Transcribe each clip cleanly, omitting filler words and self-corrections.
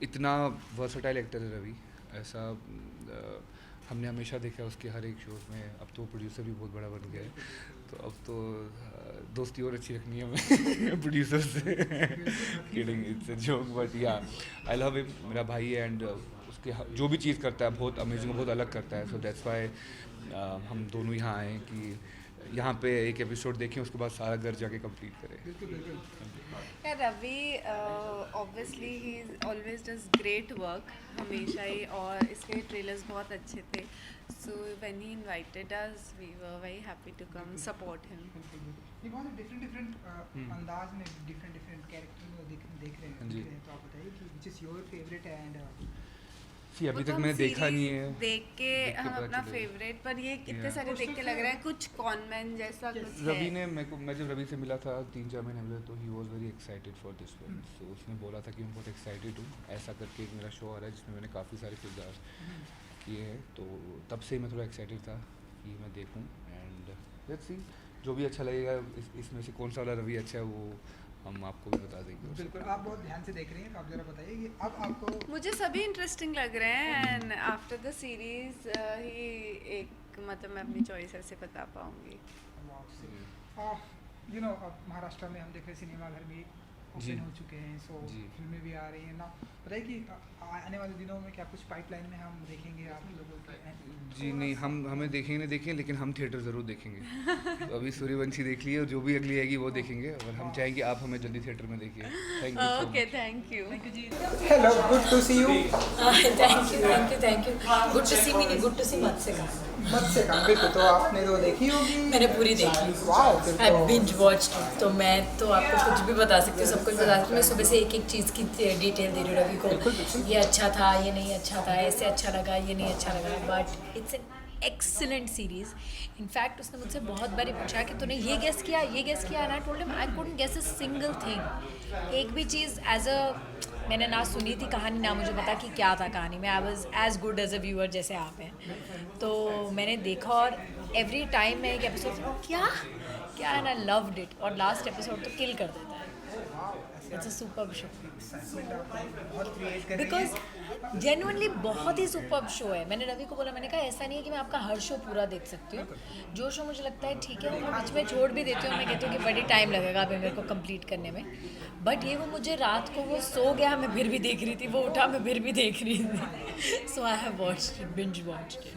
इतना versatile actor है रवि, ऐसा हमने हमेशा देखा उसके हर एक शोज़ में। अब तो प्रोड्यूसर भी बहुत बड़ा बन गया है, तो अब तो दोस्ती और अच्छी रखनी है हमें प्रोड्यूसर से। Kidding, it's a joke, but या आई लव हिम, मेरा भाई है। एंड उसके जो भी चीज़ करता है बहुत अमेजिंग, बहुत अलग करता है। सो दैट्स वाई हम दोनों यहाँ आए हैं कि यहाँ पे एक एपिसोड देखें, उसके बाद सारा घर जाके कंप्लीट करें। Yeah, Ravi, obviously he always does great work हमेशा ही, और इसके ट्रेलर्स बहुत अच्छे थे. So when he invited us, we were very happy to come support him. ये बहुत डिफरेंट डिफरेंट अंदाज में डिफरेंट डिफरेंट कैरेक्टर में देख रहे हैं, तो आप बताइए कि which is your favourite and अभी तक मैंने देखा नहीं है। देख के हम अपना फेवरेट, पर ये कितने सारे देख के लग रहा है कुछ कॉनमेंट जैसा कुछ है. रवि ने मैं जब रवि से मिला था 3-4 महीने पहले, तो ही was very excited for this film. So उसने बोला था कि मैं बहुत एक्साइटेड हूँ, ऐसा करके एक मेरा शो आ रहा है जिसमें मैंने काफ़ी सारे किरदार किए हैं। तो तब से मैं थोड़ा एक्साइटेड था कि मैं देखूँ। एंड लेट्स सी, जो भी अच्छा लगेगा इसमें से कौन सा वाला रवि अच्छा है वो हम आपको भी बता देंगे। बिल्कुल, आप बहुत ध्यान से देख रही हैं, तो आप ज़रा बताइए कि अब आपको। मुझे सभी इंटरेस्टिंग लग रहे हैं, एंड आफ्टर द सीरीज ही एक मतलब मैं अपनी चॉइस ऐसे बता पाऊंगी. यू नो, अब महाराष्ट्र में हम देख रहे हैं सिनेमा घर भी ओपन हो चुके हैं, सो फिल्में भी आ रही हैं ना. बताइए कि आने वाले दिनों में क्या कुछ पाइपलाइन में हम देखेंगे आप लोगों के? जी नहीं, हमें देखेंगे नहीं देखेंगे, लेकिन हम थिएटर ज़रूर देखेंगे। तो अभी सूर्यवंशी देख लिए, और जो भी अगली आएगी वो देखेंगे, और हम चाहेंगे आप हमें जल्दी थिएटर में देखिए। Thank you. Okay, thank you. Hello, good to see you. Thank you. Good to see me नहीं, गुड टू सी मत्स्यकांड, बिल्कुल. तो आपने तो देखी होगी. मैंने पूरी देखी. वाओ. I binge watched. तो मैं तो आपको कुछ भी बता सकती हूँ, सब कुछ बता सकती हूँ. मैं सुबह से एक एक चीज़ की डिटेल दे रही हूँ रवि को. ये अच्छा था, ये नहीं अच्छा था, ऐसे अच्छा लगा, ये नहीं अच्छा लगा. But it's an excellent series. In fact उसने मुझसे बहुत बारी पूछा कि तूने ये गेस किया, and I told him I couldn't guess a single thing. एक भी चीज़ एज अ मैंने ना सुनी थी कहानी, ना मुझे पता कि क्या था कहानी में. I was as good as a viewer जैसे आप हैं. तो मैंने देखा, और एवरी टाइम मैं एक एपिसोड क्या एंड आई लव्ड इट. और लास्ट एपिसोड तो किल कर देता है. It's a superb show. Because genuinely बहुत ही सुपर्ब शो है. मैंने रवि को बोला, मैंने कहा ऐसा नहीं है कि मैं आपका हर शो पूरा देख सकती हूँ. जो शो मुझे लगता है ठीक है वो मैं बीच में छोड़ भी देती हूँ. मैं कहती हूँ कि बड़ी टाइम लगेगा अभी मेरे को कंप्लीट करने में. बट ये वो मुझे रात को वो सो गया, मैं फिर भी देख रही थी, वो उठा, मैं फिर भी देख रही थी. So I have watched it, binge watched it.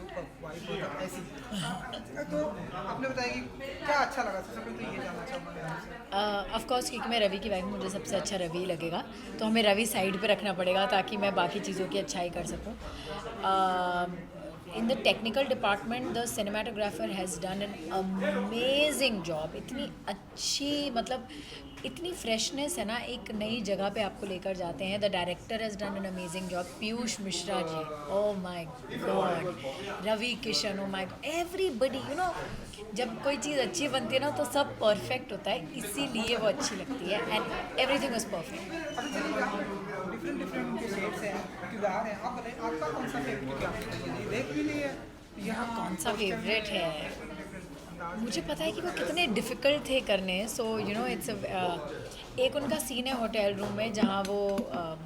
तो आपने बताया कि क्या अच्छा लगा. सबसे पहले तो ये जानना चाहूँगा. ऑफ कोर्स क्योंकि मैं रवि की वाइफ, मुझे सबसे अच्छा रवि ही लगेगा. तो हमें रवि साइड पे रखना पड़ेगा ताकि मैं बाकी चीज़ों की अच्छाई कर सकूँ. In the technical department the cinematographer has done an amazing job. इतनी अच्छी, मतलब इतनी फ्रेशनेस है ना. एक नई जगह पे आपको लेकर जाते हैं. The director has done an amazing job. Piyush Mishra ji, oh my god. Ravi Kishan, oh my god. Everybody, you know, जब कोई चीज़ अच्छी बनती है ना तो सब परफेक्ट होता है, इसीलिए वो अच्छी लगती है. And everything was perfect. Different different shades हैं, किरदार हैं. आप बताइए आपका कौन सा फेवरेट, क्योंकि आपने ये देख भी नहीं है. यहाँ कौन सा फेवरेट है? मुझे पता है कि वो कितने डिफ़िकल्ट थे करने. सो यू नो इट्स एक उनका सीन है होटल रूम में जहाँ वो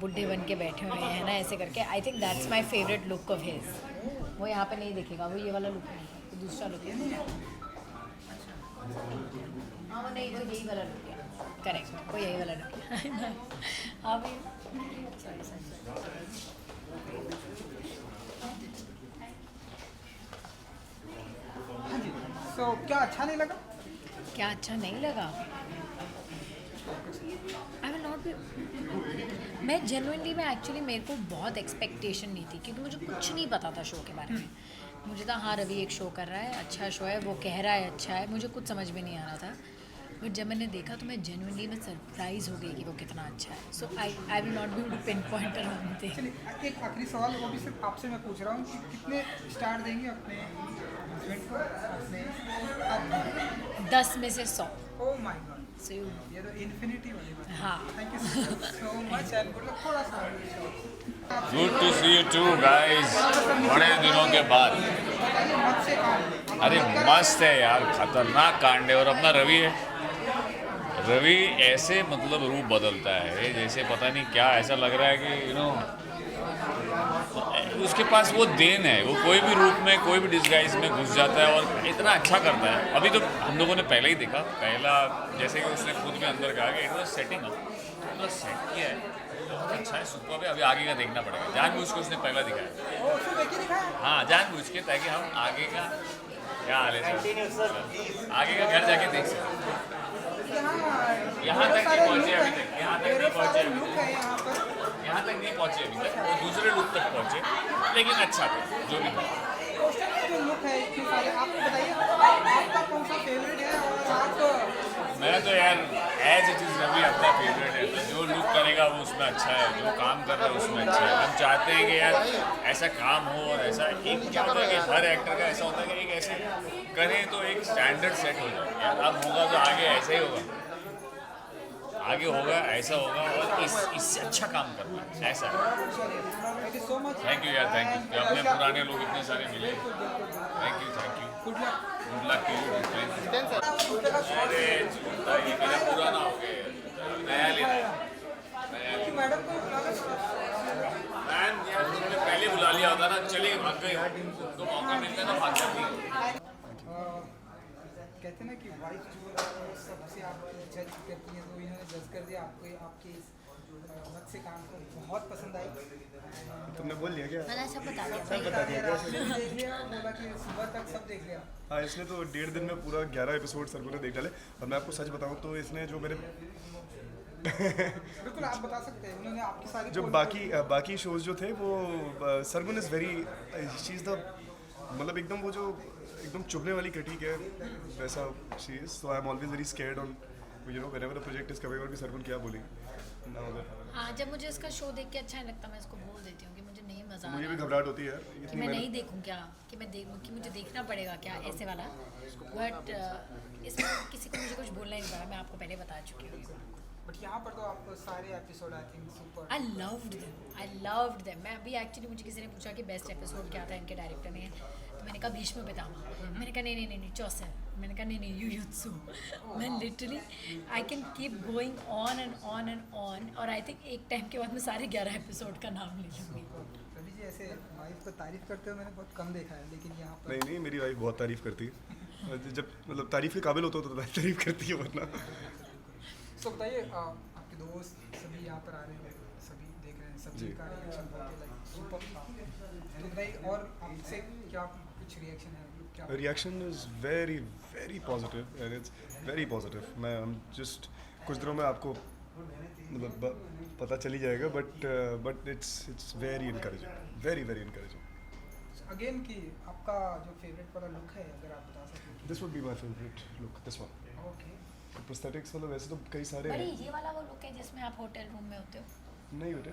बुढ़े बन के बैठे हुए हैं ना, ऐसे करके. आई think that's my favourite look of his. वो यहाँ पे नहीं दिखेगा, वो ये वाला लुक नहीं है, वो दूसरा लुक है. हाँ वो नहीं, वो यही वाला लुक है. करेक्ट, वो यही वाला लुक है. हाँ भाई, सॉरी. हाँ जी. तो क्या अच्छा नहीं लगा? क्या अच्छा नहीं लगा? आई विल नॉट बी. मैं जेन्युइनली, मैं एक्चुअली, मेरे को बहुत एक्सपेक्टेशन नहीं थी क्योंकि मुझे कुछ नहीं पता था शो के बारे में. मुझे था हाँ रवि एक शो कर रहा है, अच्छा शो है, वो कह रहा है अच्छा है, मुझे कुछ समझ में नहीं आ रहा था. बट जब मैंने देखा तो मैं जेन्युइनली मैं सरप्राइज हो गई कि वो कितना अच्छा है. So I will not be able to pinpoint one thing. चलिए, एक आखिरी सवाल, वो भी सिर्फ आपसे मैं पूछ रहा हूँ कि कितने स्टार देंगे अपने हस्बैंड को, अपने 10 में से 100. ओह माय गॉड. सो ये तो इन्फिनिटी वाली बात. हाँ. Thank you so much. And good luck. थोड़ा सा good to see you too guys, बड़े दिनों के बाद. मत्स्यकांड. अरे मस्त है यार, खतरनाक कांड है. और अपना रवि है, रवि ऐसे मतलब रूप बदलता है जैसे पता नहीं क्या. ऐसा लग रहा है कि यू नो उसके पास वो देन है, वो कोई भी रूप में कोई भी डिस्गाइज में घुस जाता है और इतना अच्छा करता है। अभी तो हम लोगों ने पहले ही देखा, पहला जैसे कि उसने खुद भी अंदर कहा कि it was setting up, set किया है, बहुत अच्छा है, सुपर है। अभी आगे का देखना पड़ेगा, जानबूझ के उसने पहला दिखाया। हाँ, जानबूझ के, ताकि हम आगे का क्या हाल है सर, आगे का घर जाके देख सकते। यहाँ तक नहीं पहुँचे अभी तक, यहाँ तक नहीं पहुँचे अभी तक, यहाँ तक नहीं पहुँचे अभी तक, वो दूसरे लुक तक पहुँचे, लेकिन अच्छा था जो भी था। जो लुक है इतने सारे, आप बताइए आपका कौन सा फेवरेट है? और आप मैं तो यार एज इट इज़ रवि अपना फेवरेट है, तो जो लुक करेगा वो उसमें अच्छा है, जो काम कर रहा है उसमें अच्छा है। हम चाहते हैं कि यार ऐसा काम हो, और ऐसा एक क्या होता है कि हर एक्टर का ऐसा होता है कि एक ऐसे करें तो एक स्टैंडर्ड सेट हो जाए यार, अब होगा तो आगे ऐसा ही होगा, आगे होगा ऐसा होगा, और इससे अच्छा काम करना है, ऐसा है। Thank you so much. Thank you यार, थैंक यू। अपने पुराने लोग इतने सारे मिले, thank you, thank you, good luck. Good luck to you. अरे ये मेरा पुराना हो गया, नया लेना है। मैडम को मैम यार तुमने पहले बुला लिया होता ना, चले भाग गए, उनको मौका मिलता है तो भाग जाती है। कहते हैं ना कि वाइफ जो सबसे आप जज करती हैं, तो इन्होंने जज कर दिया आपको, आपके इस मत से काम को बहुत पसंद आई। तुमने बोल लिया क्या? मैंने सब बता दिया। सब बता दिया क्या? देख लिया, बोला कि सुबह तक सब देख लिया। हाँ, इसने तो 1.5 दिन में पूरा 11 एपिसोड सर ने देख डाले। और मैं आपको सच बताऊँ तो इसने जो मेरे बिल्कुल आप बता सकते हैं, उन्होंने आपकी सारी जो बाकी शोज जो थे वो Sargun is very she is the मतलब एकदम वो जो एकदम चुभने वाली क्रिटिक है वैसा she is. So I am always very scared on you know whenever the project is coming और कि सरगुन क्या बोलेगी ना उधर। हाँ, जब मुझे इसका शो देख के अच्छा नहीं लगता, मैं इसको बोल देती हूँ कि मुझे नहीं मजा आ मुझे भी रहा, घबराहट होती है कि इतनी मैं मैंने नहीं देखूँ क्या, कि मैं देखूँ कि मुझे देखना पड़ेगा क्या, ऐसे वाला। बट इसमें किसी को मुझे कुछ बोलना ही नहीं पड़ा, मैं आपको पहले बता चुकी हूँ। बट यहाँ पर तो आपको सारे episode I think super. I loved them. मैं अभी एक्चुअली मुझे किसी ने पूछा कि बेस्ट एपिसोड क्या था इनके डायरेक्टर ने, तो मैंने कहा भीष्म पितामह, मैंने कहा नहीं चौसर, मैंने कहा नहीं युजुत्सु। मैं literally I can keep going on and on and on, और आई थिंक एक टाइम के बाद मैं सारे 11 एपिसोड का नाम ले लूँगी। रवि जी ऐसे वाइफ को तारीफ करते हुए मैंने बहुत कम देखा है, लेकिन यहाँ पर नहीं मेरी वाइफ बहुत तारीफ करती है। जब मतलब तारीफ के काबिल होता हो तो तारीफ करती है, वरना सो बताइए आपके दोस्त सभी यहाँ पर आ रहे हैं, सभी देख रहे हैं, सभी का रिएक्शन बहुत लाइक सुपर था। तो बताइए और आपसे क्या कुछ रिएक्शन है? क्या reaction is very very positive and it's very positive. मैं जस्ट कुछ दिनों में आपको मतलब पता चली जाएगा, but it's very encouraging, very very encouraging. Again कि आपका जो फेवरेट वाला लुक है, अगर आप बता सकें। This would be my favourite look, this one. Okay. Prosthetics मतलब वैसे तो कई सारे बड़ी हैं। ये वाला वो लुक है जिसमें आप होटल रूम में होते हो। नहीं बेटे,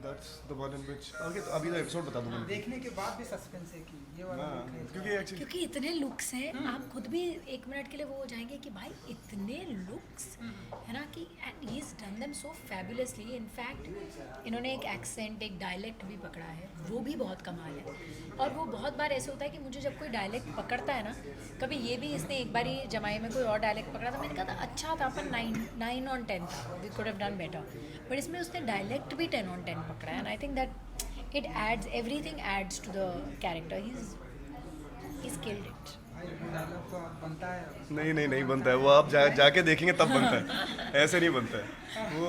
that's the one in which okay, तो अभी तो एपिसोड बता दूंगा देखने के बाद भी सस्पेंस है कि ये वाला हाँ, look है। क्योंकि एक्चुअली क्योंकि इतने लुक्स हैं, आप खुद भी एक मिनट के लिए वो हो जाएंगे कि भाई इतने लुक्स है ना, कि and he is done them so fabulously. In fact इन्होंने एक एक्सेंट, एक डायलेक्ट भी पकड़ा है, वो भी बहुत कमाल है। और वो बहुत बार ऐसे होता है कि मुझे जब कोई डायलेक्ट पकड़ता है ना, कभी ये भी इसने एक बार ही जमाई में कोई और डायलेक्ट पकड़ा था, मैंने कहा था अच्छा था पर 9 on 10 था, we could have done better. But इसमें उसने डायलेक्ट भी 10 on 10 पकड़ा है, and I think that it adds, everything adds to the character. He is killed it. Dialogue तो बनता है। नहीं बनता है वो, आप जाके देखेंगे तब बनता है, ऐसे नहीं बनता है वो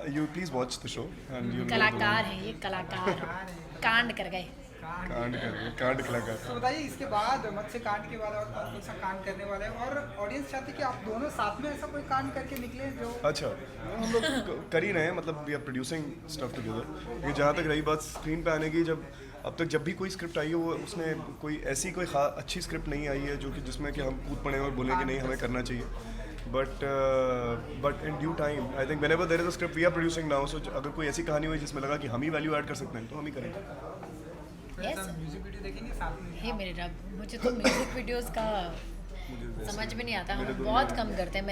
you please watch the show and you कलाकार हैं ये, कलाकार कांड कर गए। कांड कलाकार। तो बताइए इसके बाद मत्स्य कांड के बाद और कौन सा कांड करने वाला है, और ऑडियंस चाहती है कि आप दोनों साथ में ऐसा कोई कांड करके निकले जो अच्छा हम लोग कर ही रहे हैं, मतलब we are producing stuff together. ये जहाँ तक रही बात स्क्रीन पे आने की, अब तक जब भी कोई स्क्रिप्ट आई है वो उसमें कोई ऐसी कोई अच्छी स्क्रिप्ट नहीं आई है जो कि जिसमें कि हम कूद पड़े और बोलें कि नहीं हमें करना चाहिए। But in due time I think whenever there is a script we are producing now, so अगर कोई ऐसी कहानी हुई जिसमें लगा कि हम ही वैल्यू ऐड कर सकते हैं तो हम ही करेंगे। Yes. म्यूजिक वीडियो देखेंगे साथ में। हे मेरे रब, मुझे तो म्यूजिक वीडियोस का समझ में नहीं आता, हम बहुत कम करते हैं।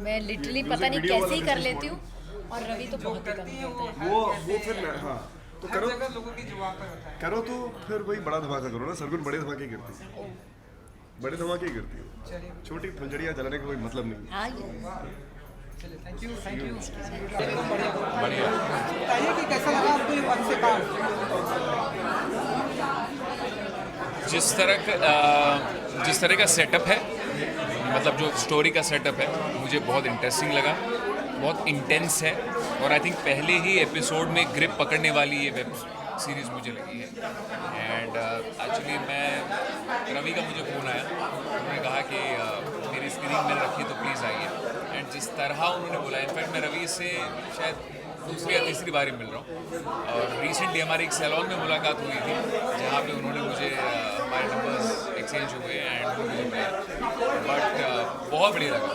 मैं लिटरली पता नहीं कैसे ही कर लेती हूँ, और रवि तो बहुत ही कम करती है करता है। वो फिर हाँ तो हर करो जगह लोगों की जुबान पर होता है। करो तो फिर वही बड़ा धमाका करो ना। सरगुन बड़े धमाके ही करती है, बड़े धमाके ही करती है, चलिए छोटी फुलझड़ियाँ जलाने का कोई मतलब नहीं। हाँ ये चलिए थैंक यू। बताइए कि कैसा लगा आपको ये मत्स्य कांड? जिस तरह का सेटअप है, मतलब जो स्टोरी का सेटअप है, मुझे बहुत इंटरेस्टिंग लगा, बहुत इंटेंस है और आई थिंक पहले ही एपिसोड में ग्रिप पकड़ने वाली ये वेब सीरीज़ मुझे लगी है। एंड एक्चुअली मैं रवि का मुझे फ़ोन आया, उन्होंने कहा कि मेरी स्क्रीन मैंने रखी तो प्लीज़ आइए। एंड जिस तरह उन्होंने बोला, इनफैक्ट मैं रवि से शायद दूसरी या तीसरी बार ही मिल रहा हूँ और रिसेंटली हमारी एक सैलून में मुलाकात हुई थी जहाँ पे उन्होंने मुझे हमारे नंबर्स एक्सचेंज हुए एंड मुझे मिला, बट बहुत बढ़िया लगा।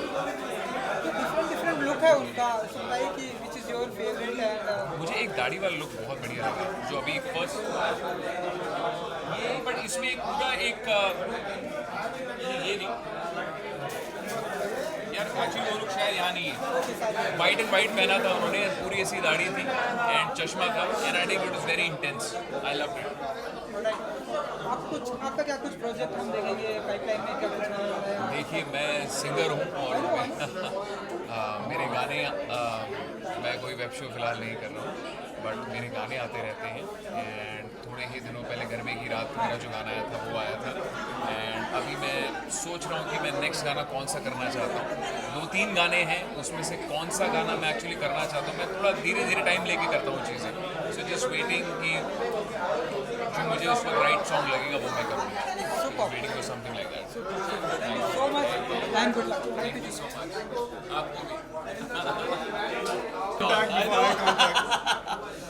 डिफरेंट लुक है उनका, सुनाई कि which is your favourite and मुझे एक दाढ़ी वाला लुक बहुत बढ़िया लगा, जो अभी फर्स्ट ये, बट इसमें एक पूरा एक ये नहीं यार, एक्चुअली वो लुक शायद यहाँ नहीं है। वाइट एंड वाइट पहना था उन्होंने, पूरी ऐसी दाढ़ी थी एंड चश्मा था and I think it is very intense, I love it. आपका क्या कुछ प्रोजेक्ट हम देखेंगे पाइपलाइन में, क्या कुछ होने वाला है? देखिए, मैं सिंगर हूँ और मेरे गाने मैं कोई वेब शो फिलहाल नहीं कर रहा हूँ, बट मेरे गाने आते रहते हैं। एंड थोड़े ही दिनों पहले गर्मी की रात मेरा जो गाना आया था वो आया था। एंड अभी मैं सोच रहा हूँ कि मैं नेक्स्ट गाना कौन सा करना चाहता हूँ। 2-3 गाने हैं, उसमें से कौन सा गाना मैं एक्चुअली करना चाहता हूँ। मैं थोड़ा धीरे धीरे टाइम लेके करता हूँ चीज़ें, सो जस्ट वेटिंग कि जो मुझे उस वक्त राइट सॉन्ग लगेगा वो मैं करूँगा। Waiting for something like that. So much and good luck. Thank you so much. आपको भी।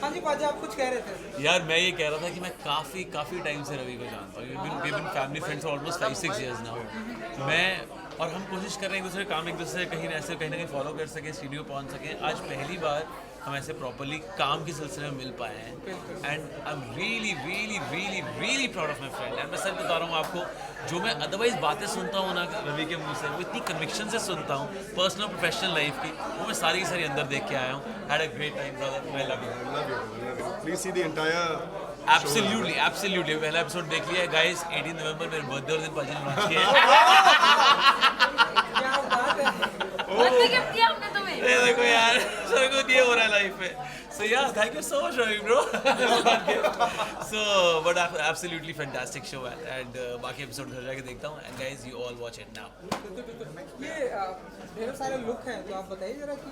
हाँ जी पाजी, आप कुछ कह रहे थे? यार मैं ये कह रहा था कि मैं काफ़ी टाइम से रवि को जानता हूँ। We been family friends for almost 5-6 years now. मैं और हम कोशिश कर रहे हैं एक दूसरे काम एक दूसरे कहीं ना कहीं फॉलो कर सकें, स्टूडियो पहुँच सकें। आज पहली बार हम ऐसे प्रॉपरली काम के सिलसिले में मिल पाए हैं and I am really proud of my friend. And मैं सर बता रहा हूँ आपको, जो मैं अदरवाइज बातें सुनता हूँ ना रवि के मुंह से, वो इतनी कन्विक्शन से सुनता हूँ पर्सनल प्रोफेशनल लाइफ की, वो मैं सारी अंदर देख के आया हूँ। Had a great time brother, I love you. Please see the entire absolutely पहला एपिसोड देख लिया है गाइस। 18 नवंबर मेरे बर्थडे और दिन पाजी ने लॉन्च किया क्या बात है। बर्थडे गिफ्ट दिया हमने तुम्हें। है। देखो यार, सर को ये हो रहा है लाइफ में। So yeah, thank you so much, Ravi, bro. So, but absolutely fantastic show and बाकी एपिसोड घर जाके देखता हूँ and guys you all watch it now. ये ढेर सारे लुक हैं, तो आप बताइए जरा कि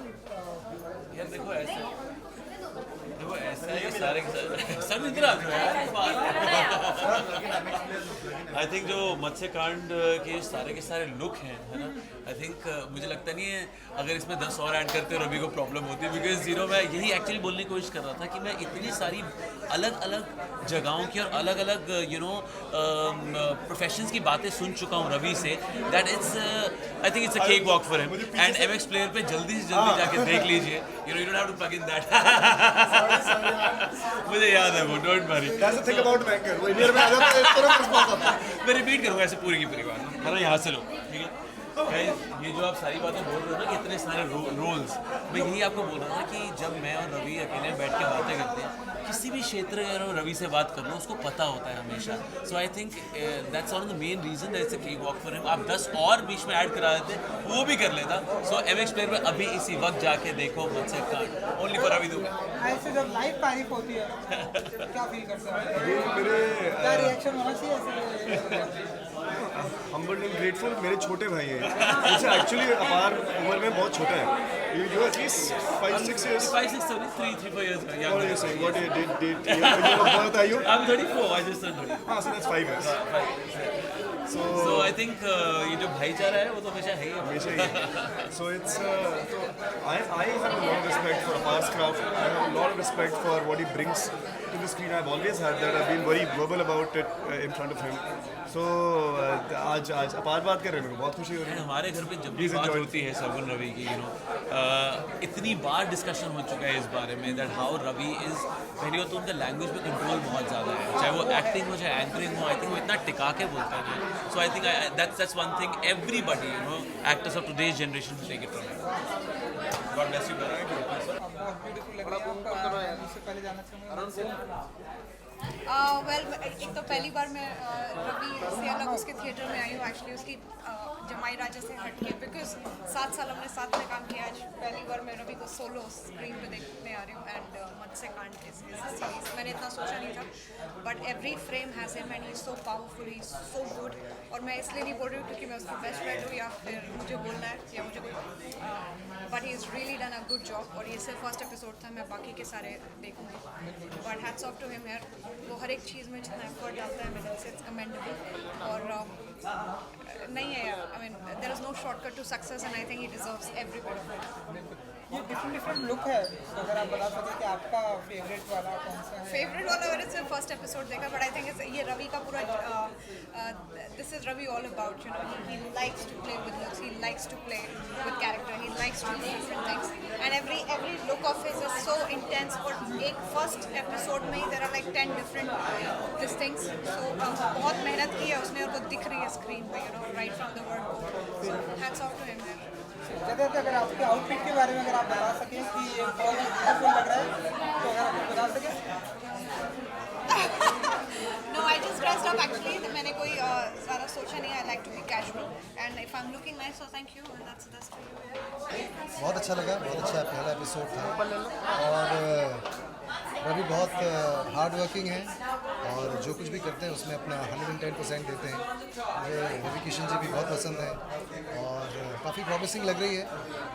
यार देखो ऐसा है कि सारे सब इधर आ जाओ यार। आई थिंक जो मत्स्य कांड के सारे लुक हैं, है ना, आई थिंक मुझे लगता नहीं है अगर इसमें 10 और ऐड करते रवि को प्रॉब्लम होती, बिकॉज मैं यही एक्चुअली बोलने की कोशिश कर रहा था कि मैं इतनी सारी अलग अलग जगहों की और अलग अलग प्रोफेशंस की बातें सुन चुका हूँ रवि से, that it's I think it's a cake walk for him. And MX player पे जल्दी से जल्दी जाके देख लीजिए, you don't have to plug in that. मुझे याद है वो, don't worry. That's the thing about banker, वो इंडिया में आ जाता है तुरंत रिस्पांस आता है। मैं रिपीट करूँगा ऐसे पूरी की पूरी बात, है ना, यहाँ से लो, ठीक है। Guys, ये जो आप सारी बातें बोल रहे हो ना कि इतने सारे रोल्स, मैं यही आपको बोल रहा था कि जब मैं और रवि अकेले बैठ के बातें करते हैं, किसी भी क्षेत्र अगर रवि से बात कर लो उसको पता होता है हमेशा। So I think that's one of the main reason that's a cake walk for him. आप 10 और बीच में ऐड करा देते वो भी कर लेता। सो MX प्लेयर में अभी इसी वक्त जाके देखो मत्स्य कांड, ओनली फॉर रवि दुबे। ऐसे जब लाइव तारीफ होती है क्या फील करते हैं? ये मेरे क्या रिएक्शन होना चाहिए ऐसे? हम्बल्ड एंड ग्रेटफुल मेरे छोटे भाई हैं, मुझसे एक्चुअली अपार उम्र में बहुत छोटा है। You at least 5-6 years. 5-6 sorry 3-4 years ago. What are you saying? What did year of birth are you? I'm 34. I just turned 34. हाँ, so that's 5 years. So I think ये जो भाईचारा है वो तो हमेशा है ही हमेशा ही। So it's so I have a lot of respect for Apar's craft. I have a lot of respect for what he brings to the screen. I've always had that. I've been very verbal about it in front of him. So आज अपार बात कर रहे हैं, मेरे को बहुत खुशी हो रही है। हमारे घर पे जब भी बात होती है सरगुन रवि की, इतनी बार डिस्कशन हो चुका है इस बारे में दैट हाउ रवि इज, पहली बात तो उनका लैंग्वेज पे कंट्रोल बहुत ज़्यादा है, चाहे वो एक्टिंग हो चाहे एंकरिंग हो। आई थिंक वो इतना टिका के बोलते हैं। So I think that's one thing everybody actors of today's generation to take it from him. God bless you. बहुत बहुत ब्यूटीफुल लग रही है आप उससे पहले जाना चाहूँगा वेल एक तो पहली बार मैं रवि से अलग उसके थिएटर में आई हूँ एक्चुअली उसकी जमाई राजा से हट के बिकॉज 7 साल हमने साथ में काम किया। आज पहली बार मैं रवि को सोलो स्क्रीन पे देखने आ रही हूँ एंड मुझसे कांट इज सीरीज मैंने इतना सोचा नहीं था but every frame has him and he is so powerful he is so good. और मैं इसलिए नहीं बोल रही हूँ क्योंकि मैं उसकी बेस्ट फ्रेंड हूँ या फिर मुझे बोलना है या मुझे कोई but he is really done a good job. और ये सिर्फ फर्स्ट एपिसोड था, मैं बाकी के सारे देखूँगी but hats off to him यार, वो हर एक चीज़ में जितना एफर्ट डालता है मेरे से इट्स कमेंडेबल। और नहीं है यार, I mean there is no shortcut to success and I think he deserves every bit of it. ये डिफरेंट लुक है, तो अगर आप बता सकें कि आपका फेवरेट वाला कौन सा है? फेवरेट वाला मैंने सिर्फ फर्स्ट एपिसोड देखा बट आई थिंक ये रवि का पूरा this is Ravi all about you know he likes to play with looks, he likes to play with character, he likes to do different things and every look of his is so intense. और एक first episode में ही there are like 10 different this things, so बहुत मेहनत की है उसने और वो दिख रही है स्क्रीन पे you know right from the word. So hats off to him. ज़्यादा अगर आपके आउटफिट के बारे में अगर आप बता सकें कि ये बहुत ब्यूटीफुल लग रहा है तो अगर आप कुछ बता सकें। No, I just dressed up actually. मैंने कोई ज़्यादा सोचा नहीं। I like to be casual and if I'm looking nice, so thank you and that's for you. बहुत अच्छा लगा, बहुत अच्छा पहला एपिसोड था और रवि बहुत हार्ड वर्किंग है और जो कुछ भी करते हैं उसमें अपना 110% देते हैं। मुझे रवि किशन जी भी बहुत पसंद है और काफ़ी प्रॉमिसिंग लग रही है।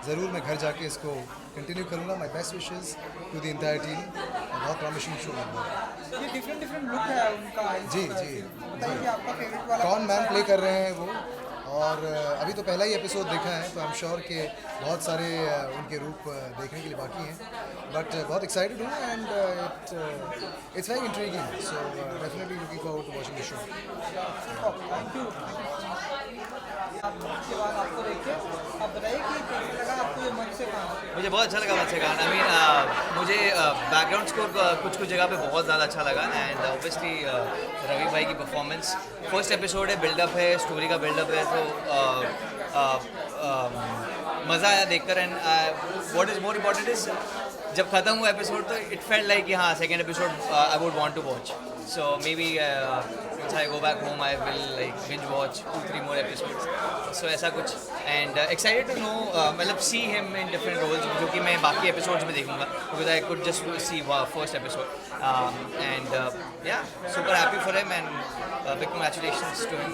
ज़रूर मैं घर जाके इसको कंटिन्यू करूँगा। My best wishes to the entire team. बहुत प्रॉमिसिंग शो लग रहा है। ये डिफरेंट लुक है उनका। जी बताइए कि आपका फेवरेट वाला कौन मैन प्ले कर रहे हैं वो, और अभी तो पहला ही एपिसोड देखा है तो आई एम श्योर कि बहुत सारे उनके रूप देखने के लिए बाकी हैं बट बहुत एक्साइटेड हूँ and it's very intriguing, so definitely looking forward to watching the show. Thank you. उसके बाद आपको देखिए आप बताइए कि कैसा लगा आपको ये मंच से काम? मुझे बहुत अच्छा लगा मंच से गाना। आई मीन मुझे बैकग्राउंड स्कोर कुछ ज़गह पे बहुत ज़्यादा अच्छा लगा एंड ऑब्वियसली रवि भाई की परफॉर्मेंस फर्स्ट एपिसोड है, बिल्डअप है, स्टोरी का बिल्डअप है तो मज़ा आया देखकर। And what is more important is जब ख़त्म हुआ एपिसोड तो इट फेल्ट लाइक कि हाँ second episode I would want to watch, so maybe once I go back home I will like binge watch 2-3 more episodes, so ऐसा कुछ। And excited to know मतलब see him in different roles जो कि मैं बाकी episodes में देखूंगा because I could just see first episode and yeah super happy for him and big congratulations to him.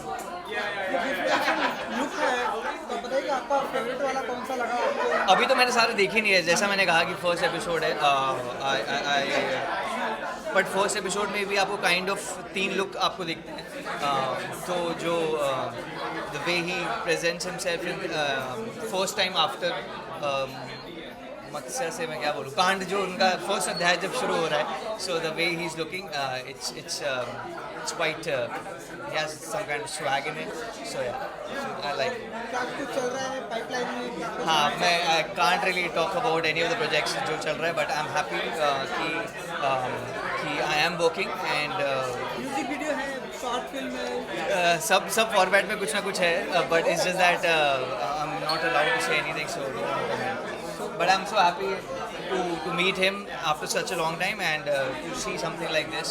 Look है तो बताइए कि आपका फेवरेट वाला कौन सा लगा आपको? अभी तो मैंने सारे देखे नहीं है, जैसा मैंने कहा कि फर्स्ट एपिसोड है बट फर्स्ट एपिसोड में भी आपको काइंड ऑफ 3 लुक आपको दिखते हैं। तो जो the way he presents himself in first time after Matsya से मैं क्या बोलूँ कांड, जो उनका फर्स्ट अध्याय जब शुरू हो रहा है, so the way he is looking it's quite he has some kind of swag in it, so yeah I like it. क्या कुछ चल रहा है पाइपलाइन में? हाँ, मैं I can't really talk about any of the projects जो चल रहा है but I'm happy कि I am working and music video है, शॉर्ट फिल्म है, सब फॉर्मेट में कुछ ना कुछ है but it's just that I'm not allowed to say anything, so don't want to comment. But I'm so happy to meet him after such a long time and to see something like this.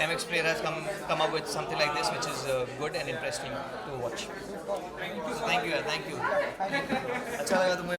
MX Player has come up with something like this which is good and interesting to watch. Thank you. अच्छा लगा तुम्हें?